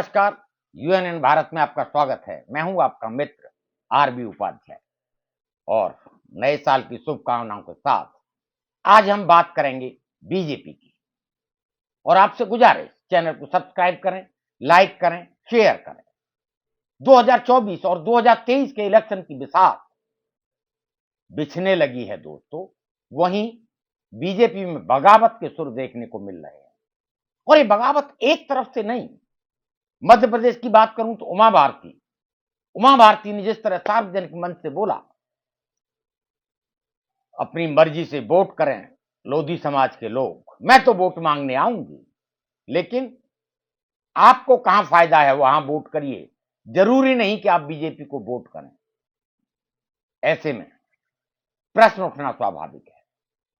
नमस्कार। यूएनएन भारत में आपका स्वागत है। मैं हूं आपका मित्र आरबी उपाध्याय और नए साल की शुभकामनाओं के साथ आज हम बात करेंगे बीजेपी की। और आपसे गुजारिश, चैनल को सब्सक्राइब करें, लाइक करें, शेयर करें। 2024 और 2023 के इलेक्शन की बिसात बिछने लगी है दोस्तों। वहीं बीजेपी में बगावत के सुर देखने को मिल रहे हैं और ये बगावत एक तरफ से नहीं। मध्य प्रदेश की बात करूं तो उमा भारती ने जिस तरह सार्वजनिक मंच से बोला, अपनी मर्जी से वोट करें लोधी समाज के लोग, मैं तो वोट मांगने आऊंगी, लेकिन आपको कहां फायदा है वहां वोट करिए, जरूरी नहीं कि आप बीजेपी को वोट करें। ऐसे में प्रश्न उठना स्वाभाविक है।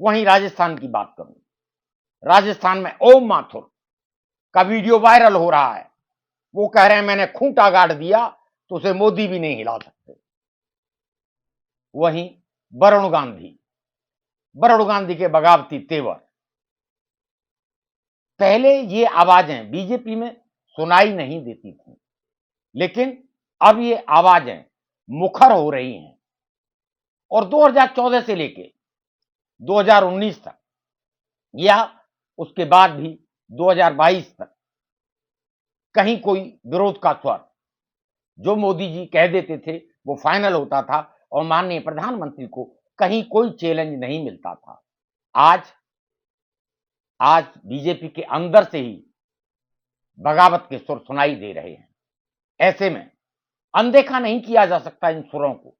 वहीं राजस्थान की बात करूं, राजस्थान में ओम माथुर का वीडियो वायरल हो रहा है। वो कह रहे हैं मैंने खूंटा गाड़ दिया तो उसे मोदी भी नहीं हिला सकते। वहीं वरुण गांधी के बगावती तेवर, पहले ये आवाजें बीजेपी में सुनाई नहीं देती थी, लेकिन अब ये आवाजें मुखर हो रही हैं और 2014 से लेके 2019 तक या उसके बाद भी 2022 तक कहीं कोई विरोध का स्वर जो मोदी जी कह देते थे वो फाइनल होता था और माननीय प्रधानमंत्री को कहीं कोई चैलेंज नहीं मिलता था। आज बीजेपी के अंदर से ही बगावत के सुर सुनाई दे रहे हैं। ऐसे में अनदेखा नहीं किया जा सकता इन सुरों को।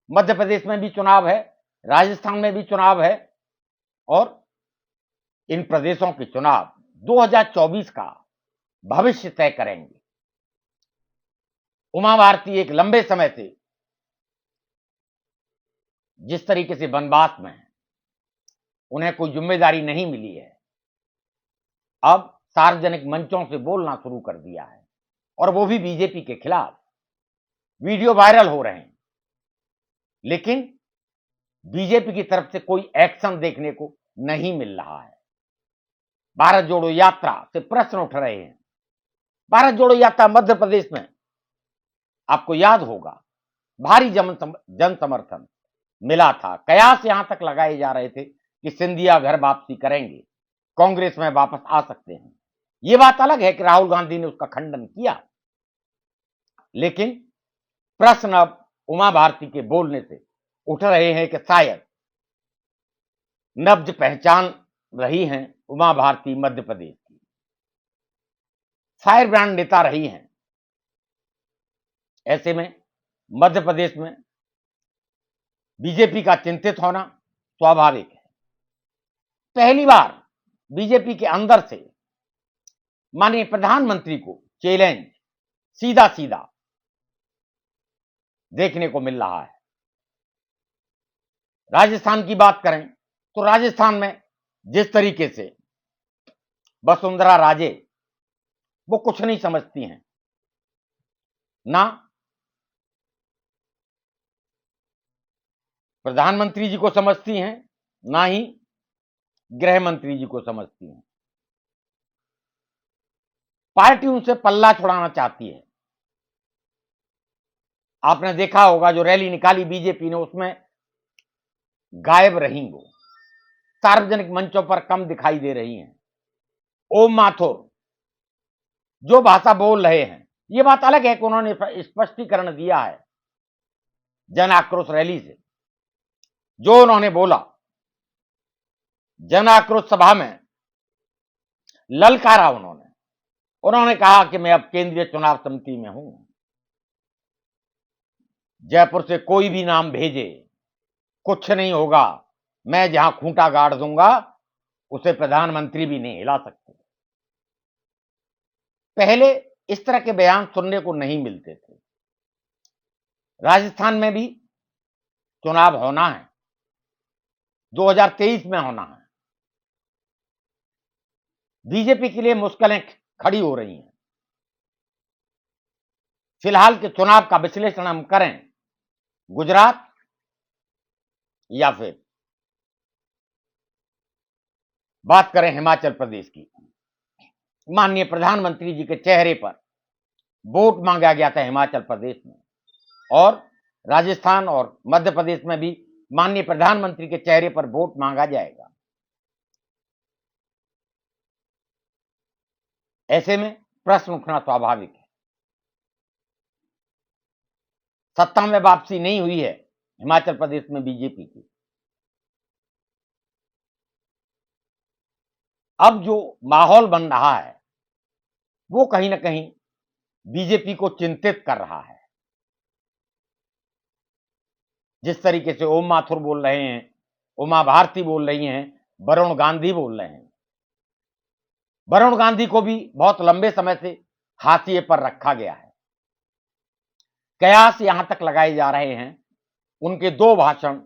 मध्य प्रदेश में भी चुनाव है, राजस्थान में भी चुनाव है और इन प्रदेशों के चुनाव 2024 का भविष्य तय करेंगे। उमा भारती एक लंबे समय से जिस तरीके से वनवास में है, उन्हें कोई जिम्मेदारी नहीं मिली है, अब सार्वजनिक मंचों से बोलना शुरू कर दिया है और वो भी बीजेपी के खिलाफ। वीडियो वायरल हो रहे हैं, लेकिन बीजेपी की तरफ से कोई एक्शन देखने को नहीं मिल रहा है। भारत जोड़ो यात्रा से प्रश्न उठ रहे हैं। भारत जोड़ो यात्रा मध्य प्रदेश में आपको याद होगा भारी जन समर्थन मिला था। कयास यहां तक लगाए जा रहे थे कि सिंधिया घर वापसी करेंगे, कांग्रेस में वापस आ सकते हैं। यह बात अलग है कि राहुल गांधी ने उसका खंडन किया, लेकिन प्रश्न अब उमा भारती के बोलने से उठ रहे हैं कि शायद नब्ज पहचान रही हैं उमा भारती मध्य प्रदेश की, फायर ब्रांड नेता रही हैं। ऐसे में मध्य प्रदेश में बीजेपी का चिंतित होना स्वाभाविक है। पहली बार बीजेपी के अंदर से माननीय प्रधानमंत्री को चैलेंज सीधा सीधा देखने को मिल रहा है। राजस्थान की बात करें तो राजस्थान में जिस तरीके से वसुंधरा राजे वो कुछ नहीं समझती हैं, ना प्रधानमंत्री जी को समझती हैं, ना ही गृह मंत्री जी को समझती हैं। पार्टी उनसे पल्ला छुड़ाना चाहती है। आपने देखा होगा जो रैली निकाली बीजेपी ने, उसमें गायब रही, वो सार्वजनिक मंचों पर कम दिखाई दे रही हैं। ओम माथुर जो भाषा बोल रहे हैं, यह बात अलग है कि उन्होंने स्पष्टीकरण दिया है जन आक्रोश रैली से। जो उन्होंने बोला जन आक्रोश सभा में, ललकारा उन्होंने कहा कि मैं अब केंद्रीय चुनाव समिति में हूं, जयपुर से कोई भी नाम भेजे कुछ नहीं होगा, मैं जहां खूंटा गाड़ दूंगा उसे प्रधानमंत्री भी नहीं हिला सकते। पहले इस तरह के बयान सुनने को नहीं मिलते थे। राजस्थान में भी चुनाव होना है, 2023 में होना है। बीजेपी के लिए मुश्किलें खड़ी हो रही हैं। फिलहाल के चुनाव का विश्लेषण हम करें गुजरात या फिर बात करें हिमाचल प्रदेश की, माननीय प्रधानमंत्री जी के चेहरे पर वोट मांगा गया था हिमाचल प्रदेश में, और राजस्थान और मध्य प्रदेश में भी माननीय प्रधानमंत्री के चेहरे पर वोट मांगा जाएगा। ऐसे में प्रश्न उठना स्वाभाविक है। सत्ता में वापसी नहीं हुई है हिमाचल प्रदेश में बीजेपी की। अब जो माहौल बन रहा है वो कहीं ना कहीं बीजेपी को चिंतित कर रहा है। जिस तरीके से ओम माथुर बोल रहे हैं, उमा भारती बोल रही हैं, वरुण गांधी बोल रहे हैं। वरुण गांधी को भी बहुत लंबे समय से हाशिए पर रखा गया है। कयास यहां तक लगाए जा रहे हैं, उनके दो भाषण,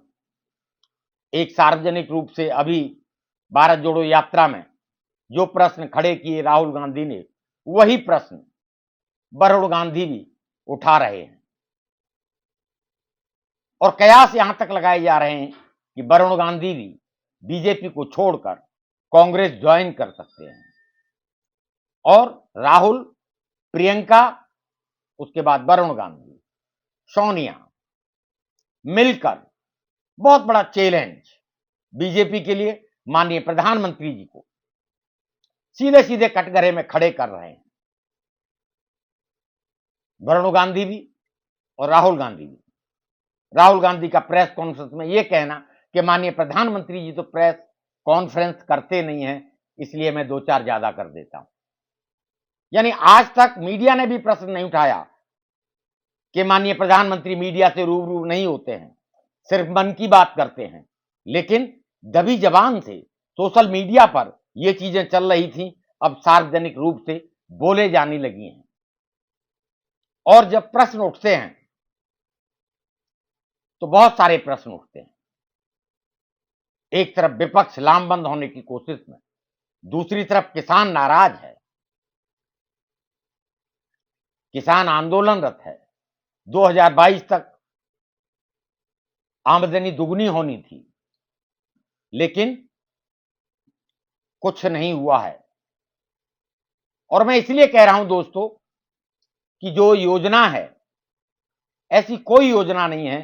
एक सार्वजनिक रूप से अभी भारत जोड़ो यात्रा में जो प्रश्न खड़े किए राहुल गांधी ने, वही प्रश्न वरुण गांधी भी उठा रहे हैं। और कयास यहां तक लगाए जा रहे हैं कि वरुण गांधी भी बीजेपी को छोड़कर कांग्रेस ज्वाइन कर सकते हैं, और राहुल, प्रियंका, उसके बाद वरुण गांधी, सोनिया मिलकर बहुत बड़ा चैलेंज बीजेपी के लिए माननीय प्रधानमंत्री जी को सीधे सीधे कटघरे में खड़े कर रहे हैं। वरुण गांधी भी और राहुल गांधी भी। राहुल गांधी का प्रेस कॉन्फ्रेंस में यह कहना कि माननीय प्रधानमंत्री जी तो प्रेस कॉन्फ्रेंस करते नहीं है, इसलिए मैं दो चार ज्यादा कर देता हूं। यानी आज तक मीडिया ने भी प्रश्न नहीं उठाया कि माननीय प्रधानमंत्री मीडिया से रूबरू नहीं होते हैं, सिर्फ मन की बात करते हैं। लेकिन दबी जबान से सोशल मीडिया पर यह चीजें चल रही थी, अब सार्वजनिक रूप से बोले जाने लगी हैं। और जब प्रश्न उठते हैं तो बहुत सारे प्रश्न उठते हैं। एक तरफ विपक्ष लामबंद होने की कोशिश में, दूसरी तरफ किसान नाराज है, किसान आंदोलनरत है। 2022 तक आमदनी दुगनी होनी थी, लेकिन कुछ नहीं हुआ है। और मैं इसलिए कह रहा हूं दोस्तों कि जो योजना है, ऐसी कोई योजना नहीं है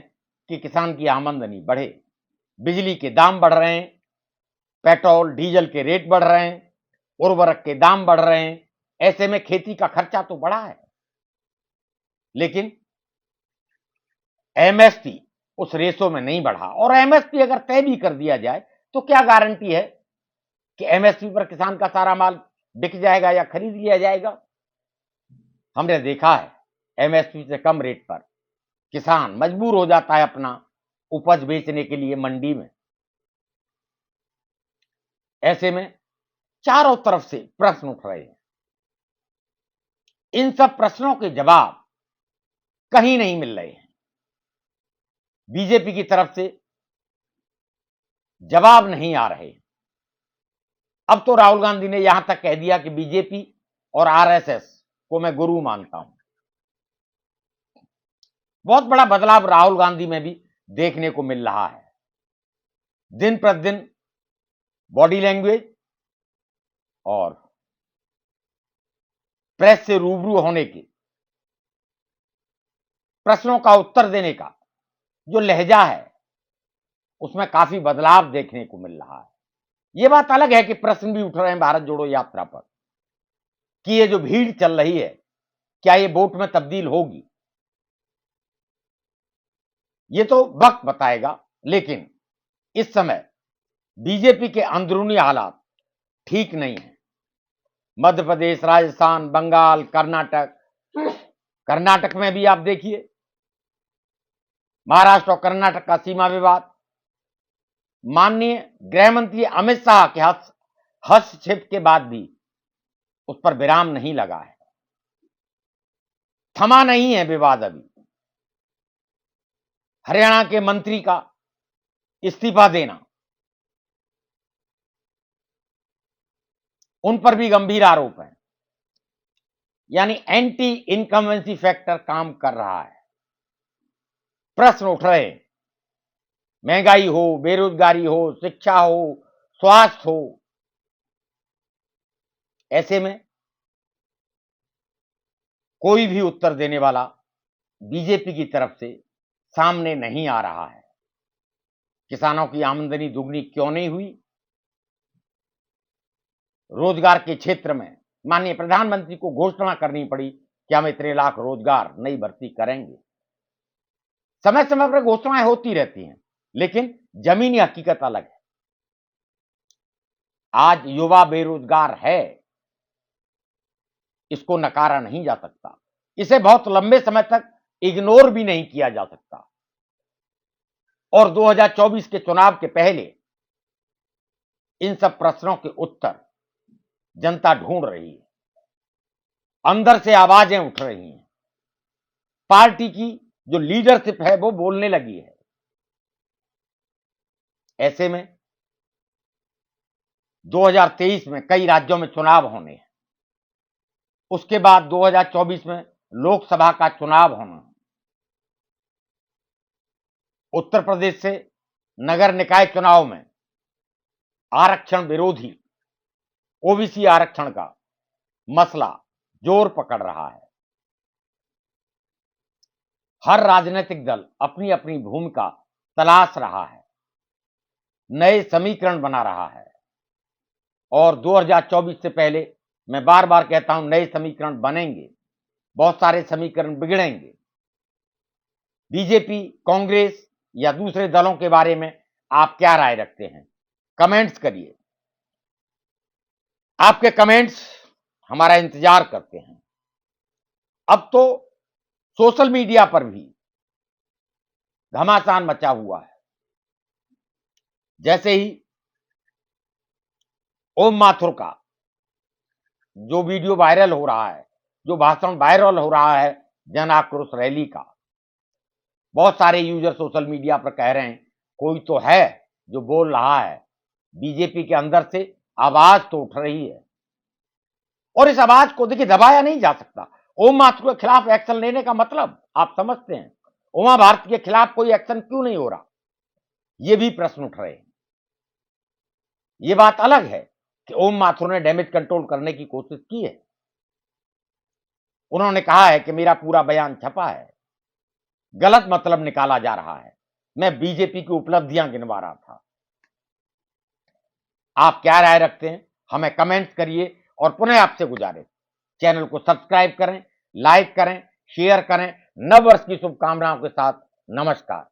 कि किसान की आमदनी बढ़े। बिजली के दाम बढ़ रहे हैं, पेट्रोल डीजल के रेट बढ़ रहे हैं, उर्वरक के दाम बढ़ रहे हैं। ऐसे में खेती का खर्चा तो बढ़ा है, लेकिन एमएसपी उस रेशो में नहीं बढ़ा। और एमएसपी अगर तय भी कर दिया जाए तो क्या गारंटी है कि एमएसपी पर किसान का सारा माल बिक जाएगा या खरीद लिया जाएगा। हमने देखा है एमएसपी से कम रेट पर किसान मजबूर हो जाता है अपना उपज बेचने के लिए मंडी में। ऐसे में चारों तरफ से प्रश्न उठ रहे हैं। इन सब प्रश्नों के जवाब कहीं नहीं मिल रहे हैं। बीजेपी की तरफ से जवाब नहीं आ रहे। अब तो राहुल गांधी ने यहां तक कह दिया कि बीजेपी और आरएसएस को मैं गुरु मानता हूं। बहुत बड़ा बदलाव राहुल गांधी में भी देखने को मिल रहा है। दिन प्रतिदिन बॉडी लैंग्वेज और प्रेस से रूबरू होने के, प्रश्नों का उत्तर देने का जो लहजा है, उसमें काफी बदलाव देखने को मिल रहा है। यह बात अलग है कि प्रश्न भी उठ रहे हैं भारत जोड़ो यात्रा पर कि ये जो भीड़ चल रही है, क्या ये वोट में तब्दील होगी। ये तो वक्त बताएगा। लेकिन इस समय बीजेपी के अंदरूनी हालात ठीक नहीं है। मध्य प्रदेश, राजस्थान, बंगाल, कर्नाटक में भी आप देखिए, महाराष्ट्र और कर्नाटक का सीमा विवाद, माननीय गृह मंत्री अमित शाह के हस्तक्षेप के बाद भी उस पर विराम नहीं लगा है, थमा नहीं है विवाद अभी। हरियाणा के मंत्री का इस्तीफा देना, उन पर भी गंभीर आरोप है। यानी एंटी इनकम्बेंसी फैक्टर काम कर रहा है। प्रश्न उठ रहे, महंगाई हो, बेरोजगारी हो, शिक्षा हो, स्वास्थ्य हो। ऐसे में कोई भी उत्तर देने वाला बीजेपी की तरफ से सामने नहीं आ रहा है। किसानों की आमदनी दुगनी क्यों नहीं हुई? रोजगार के क्षेत्र में माननीय प्रधानमंत्री को घोषणा करनी पड़ी कि हम इतने लाख रोजगार नई भर्ती करेंगे। समय समय पर घोषणाएं होती रहती हैं, लेकिन जमीनी हकीकत अलग है। आज युवा बेरोजगार है, इसको नकारा नहीं जा सकता। इसे बहुत लंबे समय तक इग्नोर भी नहीं किया जा सकता। और 2024 के चुनाव के पहले इन सब प्रश्नों के उत्तर जनता ढूंढ रही है। अंदर से आवाजें उठ रही हैं। पार्टी की जो लीडरशिप है वो बोलने लगी है। ऐसे में 2023 में कई राज्यों में चुनाव होने हैं। उसके बाद 2024 में लोकसभा का चुनाव होना है। उत्तर प्रदेश से नगर निकाय चुनाव में आरक्षण विरोधी ओबीसी आरक्षण का मसला जोर पकड़ रहा है। हर राजनीतिक दल अपनी अपनी भूमिका तलाश रहा है, नए समीकरण बना रहा है। और 2024 से पहले मैं बार बार कहता हूं, नए समीकरण बनेंगे, बहुत सारे समीकरण बिगड़ेंगे। बीजेपी, कांग्रेस या दूसरे दलों के बारे में आप क्या राय रखते हैं? कमेंट्स करिए। आपके कमेंट्स हमारा इंतजार करते हैं। अब तो सोशल मीडिया पर भी घमासान मचा हुआ है। जैसे ही ओम माथुर का जो वीडियो वायरल हो रहा है, जो भाषण वायरल हो रहा है जन आक्रोश रैली का, बहुत सारे यूजर सोशल मीडिया पर कह रहे हैं कोई तो है जो बोल रहा है। बीजेपी के अंदर से आवाज तो उठ रही है और इस आवाज को देखिए दबाया नहीं जा सकता। ओम माथुर के खिलाफ एक्शन लेने का मतलब आप समझते हैं? उमा भारती के खिलाफ कोई एक्शन क्यों नहीं हो रहा? ये भी प्रश्न उठ रहे हैं। ये बात अलग है कि ओम माथुर ने डैमेज कंट्रोल करने की कोशिश की है। उन्होंने कहा है कि मेरा पूरा बयान छपा है, गलत मतलब निकाला जा रहा है, मैं बीजेपी की उपलब्धियां गिनवा रहा था। आप क्या राय रखते हैं? हमें कमेंट्स करिए और पुनः आपसे गुजारिश, चैनल को सब्सक्राइब करें, लाइक करें, शेयर करें। नव वर्ष की शुभकामनाओं के साथ नमस्कार।